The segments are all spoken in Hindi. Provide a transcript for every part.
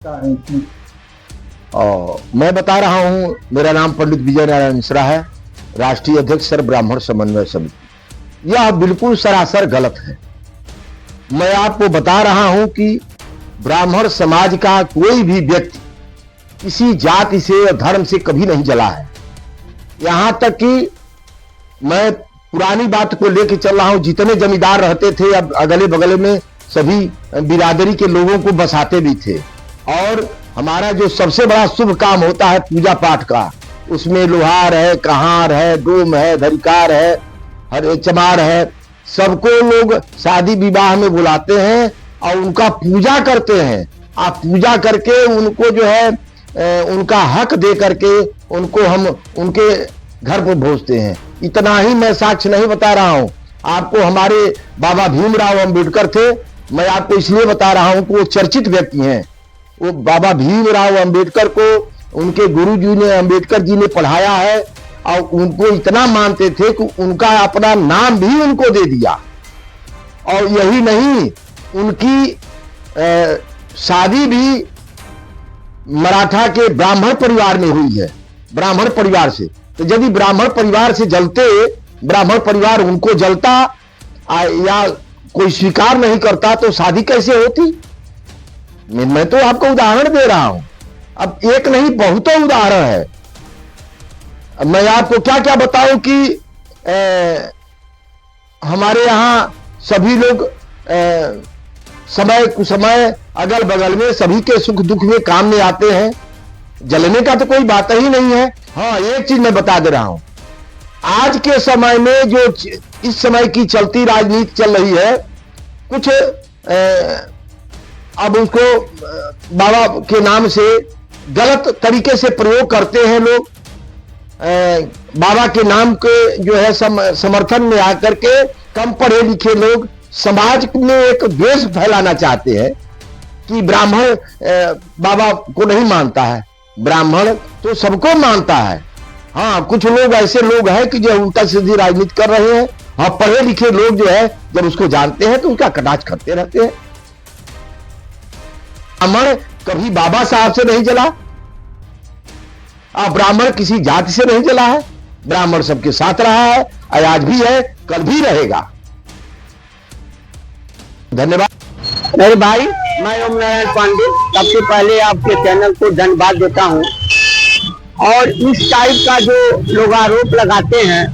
और मैं बता रहा हूं, मेरा नाम पंडित विजय नारायण मिश्रा है, राष्ट्रीय अध्यक्ष सर्व ब्राह्मण समन्वय समिति। यह बिल्कुल सरासर गलत है। मैं आपको बता रहा हूं कि ब्राह्मण समाज का कोई भी व्यक्ति किसी जाति से या धर्म से कभी नहीं जला है। यहां तक कि मैं पुरानी बात को लेकर चल रहा हूं, जितने जमींदार रहते थे अब अगले बगले में सभी बिरादरी के लोगों को बसाते भी थे। और हमारा जो सबसे बड़ा शुभ काम होता है पूजा पाठ का, उसमें लोहार है, कहार है, डोम है, धरिकार है, हर चमार है, सबको लोग शादी विवाह में बुलाते हैं और उनका पूजा करते हैं। आप पूजा करके उनको जो है उनका हक दे करके उनको हम उनके घर पर भेजते हैं। इतना ही मैं साक्ष्य नहीं बता रहा हूं आपको। हमारे बाबा भीमराव अंबेडकर थे, मैं आपको इसलिए बता रहा हूं कि वो चर्चित व्यक्ति हैं। वो बाबा भीमराव अंबेडकर को उनके गुरुजी ने, अंबेडकर जी ने पढ़ाया है और उनको इतना मानते थे कि उनका अपना नाम भी उनको दे दिया। और यही नहीं, उनकी शादी भी मराठा के ब्राह्मण परिवार में हुई है, ब्राह्मण परिवार से। तो यदि ब्राह्मण परिवार से जलते, ब्राह्मण परिवार उनको जलता या कोई स्वीकार नहीं करता तो शादी कैसे होती? मैं तो आपको उदाहरण दे रहा हूं, अब एक नहीं बहुतों उदाहरण है। मैं आपको क्या क्या बताऊं कि हमारे यहां सभी लोग समय कुसमय अगल बगल में सभी के सुख दुख में काम में आते हैं। जलने का तो कोई बात ही नहीं है। हाँ, एक चीज मैं बता दे रहा हूं, आज के समय में जो इस समय की चलती राजनीति चल रही है, कुछ अब उसको बाबा के नाम से गलत तरीके से प्रयोग करते हैं लोग। बाबा के नाम के जो है समर्थन में आकर के कम पढ़े लिखे लोग समाज में एक द्वेष फैलाना चाहते हैं कि ब्राह्मण बाबा को नहीं मानता है। ब्राह्मण तो सबको मानता है। हाँ, कुछ लोग ऐसे लोग हैं कि जो उल्टा सीधी राजनीति कर रहे हैं। हाँ, पढ़े लिखे लोग जो है जब उसको जानते हैं तो उनका कटाक्ष करते रहते हैं। ब्राह्मण कभी बाबा साहब से नहीं जला, ब्राह्मण किसी जाति से नहीं जला है। ब्राह्मण सबके साथ रहा है, आज भी है, कल भी रहेगा। धन्यवाद। मेरे भाई, मैं ओम नारायण पांडे सबसे पहले आपके चैनल को धन्यवाद देता हूं। और इस टाइप का जो लोग आरोप लगाते हैं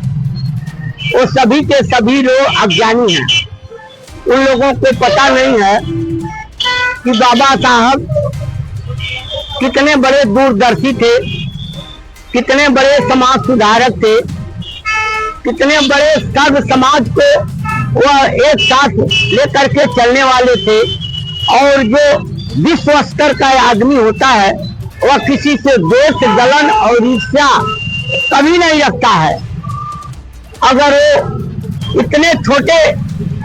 वो सभी के सभी लोग अज्ञानी हैं। उन लोगों को पता नहीं है कि बाबा साहब कितने बड़े दूरदर्शी थे, कितने बड़े समाज सुधारक थे, कितने बड़े सर्व समाज को वह एक साथ लेकर के चलने वाले थे। और जो विश्व स्तर का आदमी होता है वह किसी से द्वेष, जलन और ईर्ष्या कभी नहीं रखता है। अगर वो इतने छोटे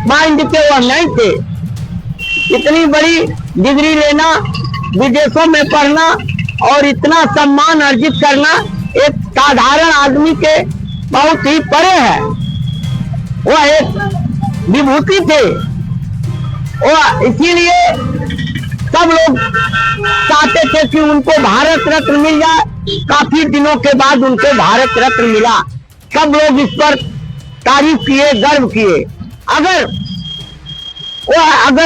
माइंड के वह नहीं थे, इतनी बड़ी डिग्री लेना, विदेशों में पढ़ना और इतना सम्मान अर्जित करना एक साधारण आदमी के बहुत ही परे है। वह एक विभूति थे। वह इसीलिए सब लोग चाहते थे कि उनको भारत रत्न मिल जाए। काफी दिनों के बाद उनको भारत रत्न मिला। सब लोग इस पर तारीफ किए, गर्व किए। अगर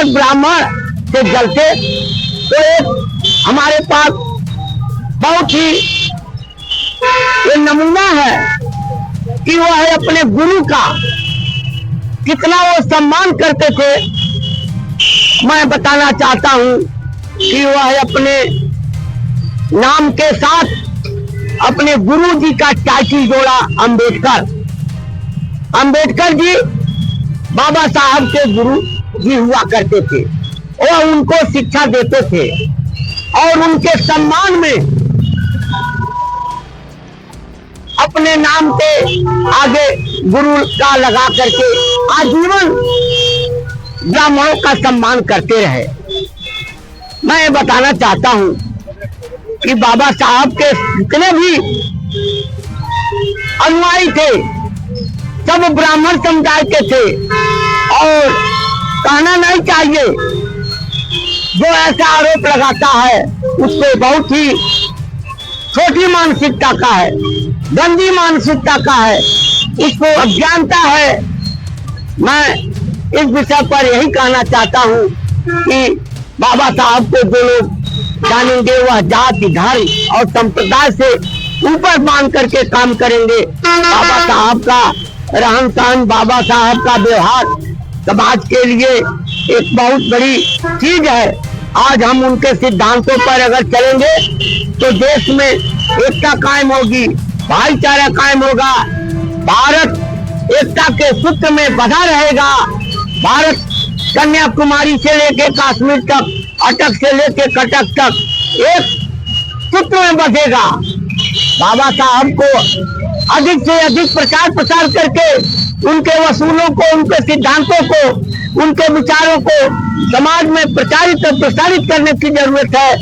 ब्राह्मण से जलते तो एक हमारे पास बहुत ही ये नमूना है कि वह है अपने गुरु का कितना वो सम्मान करते थे। मैं बताना चाहता हूं कि वह अपने नाम के साथ अपने गुरु जी का टाइटल जोड़ा अंबेडकर। अंबेडकर जी बाबा साहब के गुरु जी हुआ करते थे और उनको शिक्षा देते थे। और उनके सम्मान में अपने नाम के आगे गुरु का लगा करके आजीवन ब्राह्मणों का सम्मान करते रहे। मैं बताना चाहता हूं कि बाबा साहब के जितने भी अनुयायी थे सब ब्राह्मण समुदाय के थे। और कहना नहीं चाहिए जो ऐसा आरोप लगाता है उसको बहुत ही छोटी मानसिकता का है, गंदी मानसिकता का है, इसको अज्ञानता है। मैं इस विषय पर यही कहना चाहता हूँ कि बाबा साहब को जो लोग जानेंगे वह जाति, धर्म और संप्रदाय से ऊपर मान करके काम करेंगे। बाबा साहब का रहन सहन, बाबा साहब का व्यवहार समाज के लिए एक बहुत बड़ी चीज है। आज हम उनके सिद्धांतों पर अगर चलेंगे तो देश में एकता कायम होगी, भाईचारा कायम होगा, भारत एकता के सूत्र में बंधा रहेगा। भारत कन्याकुमारी से लेके कश्मीर तक, अटक से लेके कटक तक एक सूत्र में बंधेगा। बाबा साहब को अधिक से अधिक प्रचार प्रसार करके उनके वसूलों को, उनके सिद्धांतों को, उनके विचारों को समाज में प्रचारित और प्रसारित करने की जरूरत है,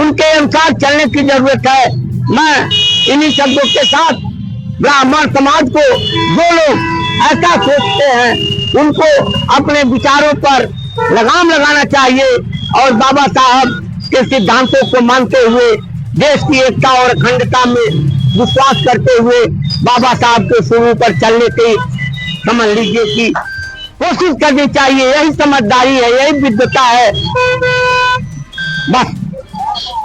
उनके अनुसार चलने की जरूरत है। मैं इन्हीं शब्दों के साथ ब्राह्मण समाज को, जो लोग ऐसा सोचते हैं, उनको अपने विचारों पर लगाम लगाना चाहिए और बाबा साहब के सिद्धांतों को मानते हुए, देश की एकता और अखंडता में विश्वास करते हुए बाबा साहब के शुरू पर चलने की, समझ लीजिए कि कोशिश करनी चाहिए। यही समझदारी है, यही विद्वता है। बस